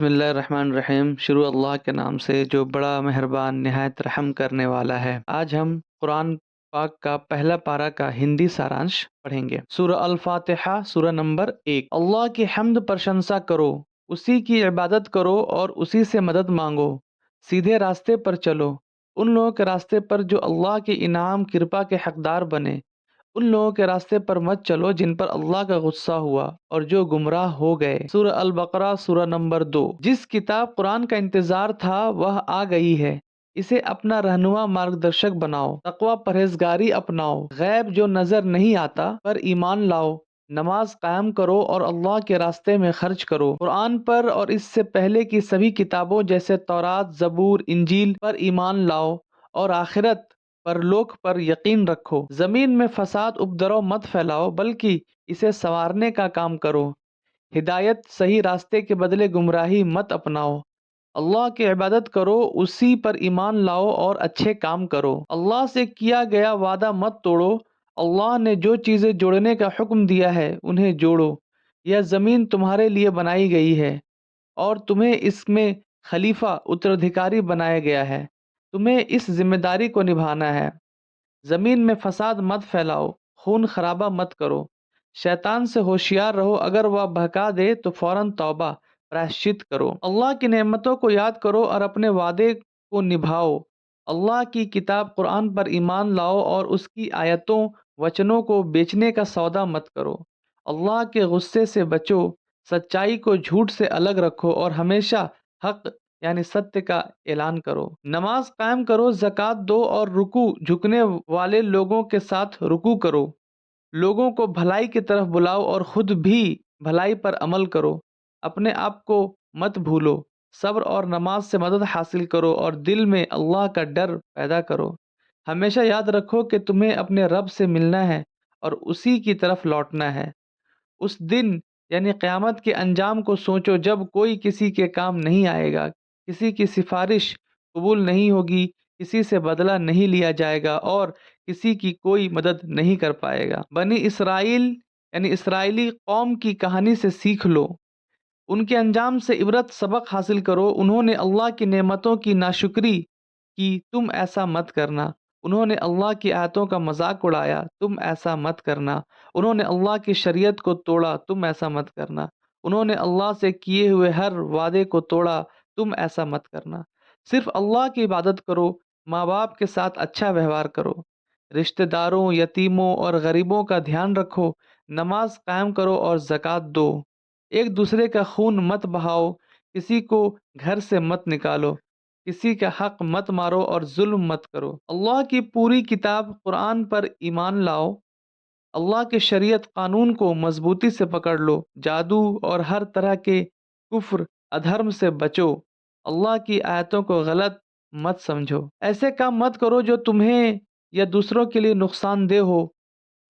بسم اللہ الرحمن الرحیم۔ شروع اللہ کے نام سے جو بڑا مہربان نہایت رحم کرنے والا ہے۔ آج ہم قرآن پاک کا پہلا پارہ کا ہندی سارانش پڑھیں گے۔ سورہ الفاتحہ، سورہ نمبر 1۔ اللہ کی حمد پرشنسا کرو، اسی کی عبادت کرو اور اسی سے مدد مانگو۔ سیدھے راستے پر چلو، ان لوگوں کے راستے پر جو اللہ کے انعام کرپا کے حقدار بنے۔ ان لوگوں کے راستے پر مت چلو جن پر اللہ کا غصہ ہوا اور جو گمراہ ہو گئے۔ سورہ البقرہ، سورہ نمبر 2۔ جس کتاب قرآن کا انتظار تھا وہ آ گئی ہے، اسے اپنا رہنما مارگدرشک بناؤ۔ تقوی پرہیزگاری اپناؤ، غیب جو نظر نہیں آتا پر ایمان لاؤ۔ نماز قائم کرو اور اللہ کے راستے میں خرچ کرو۔ قرآن پر اور اس سے پہلے کی سبھی کتابوں جیسے تورات، زبور، انجیل پر ایمان لاؤ اور آخرت پرلوک پر یقین رکھو۔ زمین میں فساد اپدرو مت پھیلاؤ بلکہ اسے سنوارنے کا کام کرو۔ ہدایت صحیح راستے کے بدلے گمراہی مت اپناؤ۔ اللہ کی عبادت کرو، اسی پر ایمان لاؤ اور اچھے کام کرو۔ اللہ سے کیا گیا وعدہ مت توڑو۔ اللہ نے جو چیزیں جوڑنے کا حکم دیا ہے انہیں جوڑو۔ یہ زمین تمہارے لیے بنائی گئی ہے اور تمہیں اس میں خلیفہ اترادھیکاری بنایا گیا ہے۔ تمہیں اس ذمہ داری کو نبھانا ہے۔ زمین میں فساد مت پھیلاؤ، خون خرابہ مت کرو۔ شیطان سے ہوشیار رہو، اگر وہ بہکا دے تو فوراً توبہ پراشچت کرو۔ اللہ کی نعمتوں کو یاد کرو اور اپنے وعدے کو نبھاؤ۔ اللہ کی کتاب قرآن پر ایمان لاؤ اور اس کی آیتوں وچنوں کو بیچنے کا سودا مت کرو۔ اللہ کے غصے سے بچو، سچائی کو جھوٹ سے الگ رکھو اور ہمیشہ حق یعنی ستیہ کا اعلان کرو۔ نماز قائم کرو، زکوٰۃ دو اور رکوع جھکنے والے لوگوں کے ساتھ رکوع کرو۔ لوگوں کو بھلائی کی طرف بلاؤ اور خود بھی بھلائی پر عمل کرو۔ اپنے آپ کو مت بھولو، صبر اور نماز سے مدد حاصل کرو اور دل میں اللہ کا ڈر پیدا کرو۔ ہمیشہ یاد رکھو کہ تمہیں اپنے رب سے ملنا ہے اور اسی کی طرف لوٹنا ہے۔ اس دن یعنی قیامت کے انجام کو سوچو جب کوئی کسی کے کام نہیں آئے گا، کسی کی سفارش قبول نہیں ہوگی، کسی سے بدلہ نہیں لیا جائے گا اور کسی کی کوئی مدد نہیں کر پائے گا۔ بنی اسرائیل یعنی اسرائیلی قوم کی کہانی سے سیکھ لو، ان کے انجام سے عبرت سبق حاصل کرو۔ انہوں نے اللہ کی نعمتوں کی ناشکری کی، تم ایسا مت کرنا۔ انہوں نے اللہ کی آیتوں کا مذاق اڑایا، تم ایسا مت کرنا۔ انہوں نے اللہ کی شریعت کو توڑا، تم ایسا مت کرنا۔ انہوں نے اللہ سے کیے ہوئے ہر وعدے کو توڑا، تم ایسا مت کرنا۔ صرف اللہ کی عبادت کرو، ماں باپ کے ساتھ اچھا ویوہار کرو، رشتہ داروں، یتیموں اور غریبوں کا دھیان رکھو، نماز قائم کرو اور زکوٰۃ دو۔ ایک دوسرے کا خون مت بہاؤ، کسی کو گھر سے مت نکالو، کسی کا حق مت مارو اور ظلم مت کرو۔ اللہ کی پوری کتاب قرآن پر ایمان لاؤ۔ اللہ کے شریعت قانون کو مضبوطی سے پکڑ لو۔ جادو اور ہر طرح کے کفر ادھرم سے بچو۔ اللہ کی آیتوں کو غلط مت سمجھو۔ ایسے کام مت کرو جو تمہیں یا دوسروں کے لیے نقصان دہ ہو۔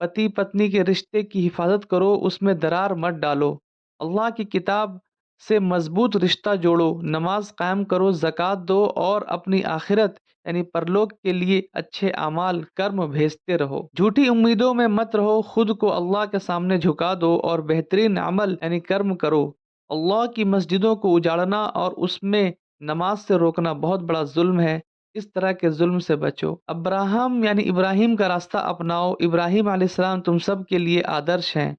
پتی پتنی کے رشتے کی حفاظت کرو، اس میں درار مت ڈالو۔ اللہ کی کتاب سے مضبوط رشتہ جوڑو، نماز قائم کرو، زکوٰۃ دو اور اپنی آخرت یعنی پرلوک کے لیے اچھے اعمال کرم بھیجتے رہو۔ جھوٹی امیدوں میں مت رہو، خود کو اللہ کے سامنے جھکا دو اور بہترین عمل یعنی کرم کرو۔ اللہ کی مسجدوں کو اجاڑنا اور اس میں نماز سے روکنا بہت بڑا ظلم ہے، اس طرح کے ظلم سے بچو۔ ابراہیم یعنی ابراہیم کا راستہ اپناؤ۔ ابراہیم علیہ السلام تم سب کے لیے آدرش ہیں،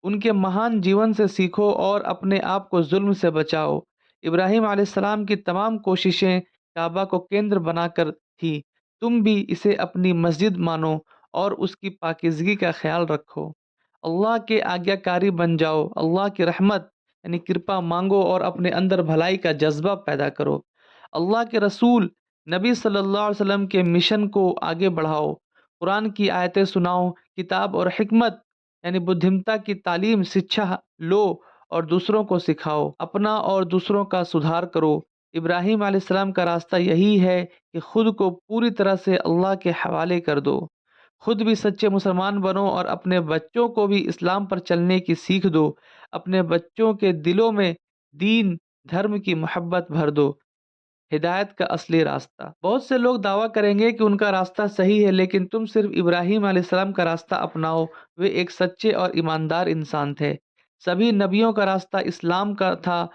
ان کے مہان جیون سے سیکھو اور اپنے آپ کو ظلم سے بچاؤ۔ ابراہیم علیہ السلام کی تمام کوششیں کعبہ کو کیندر بنا کر تھی، تم بھی اسے اپنی مسجد مانو اور اس کی پاکیزگی کا خیال رکھو۔ اللہ کے آگیا کاری بن جاؤ، اللہ کی رحمت یعنی کرپا مانگو اور اپنے اندر بھلائی کا جذبہ پیدا کرو۔ اللہ کے رسول نبی صلی اللہ علیہ وسلم کے مشن کو آگے بڑھاؤ، قرآن کی آیتیں سناؤ، کتاب اور حکمت یعنی بدھمتا کی تعلیم سچھا لو اور دوسروں کو سکھاؤ، اپنا اور دوسروں کا سدھار کرو۔ ابراہیم علیہ السلام کا راستہ یہی ہے کہ خود کو پوری طرح سے اللہ کے حوالے کر دو، خود بھی سچے مسلمان بنو اور اپنے بچوں کو بھی اسلام پر چلنے کی سیکھ دو۔ اپنے بچوں کے دلوں میں دین دھرم کی محبت بھر دو۔ ہدایت کا اصلی راستہ۔ بہت سے لوگ دعویٰ کریں گے کہ ان کا راستہ صحیح ہے، لیکن تم صرف ابراہیم علیہ السلام کا راستہ اپناؤ، وہ ایک سچے اور ایماندار انسان تھے۔ سبھی نبیوں کا راستہ اسلام کا تھا،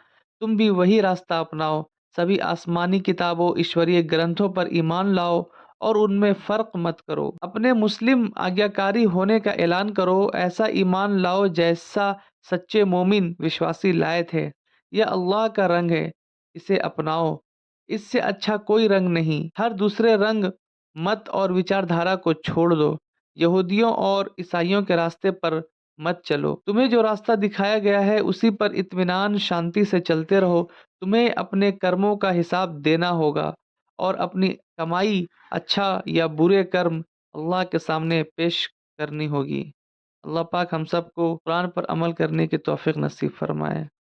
تم بھی وہی راستہ اپناؤ، سبھی آسمانی کتابوں، ایشوریہ گرنتھوں پر ایمان لاؤ اور ان میں فرق مت کرو۔ اپنے مسلم آگیاکاری ہونے کا اعلان کرو، ایسا ایمان لاؤ جیسا سچے مومن وشواسی لائے تھے۔ یہ اللہ کا رنگ ہے، اسے اپناؤ، اس سے اچھا کوئی رنگ نہیں۔ ہر دوسرے رنگ مت اور وچار دھارا کو چھوڑ دو، یہودیوں اور عیسائیوں کے راستے پر مت چلو۔ تمہیں جو راستہ دکھایا گیا ہے اسی پر اطمینان شانتی سے چلتے رہو۔ تمہیں اپنے کرموں کا حساب دینا ہوگا اور اپنی کمائی اچھا یا برے کرم اللہ کے سامنے پیش کرنی ہوگی۔ اللہ پاک ہم سب کو قرآن پر عمل کرنے کی توفیق نصیب فرمائے۔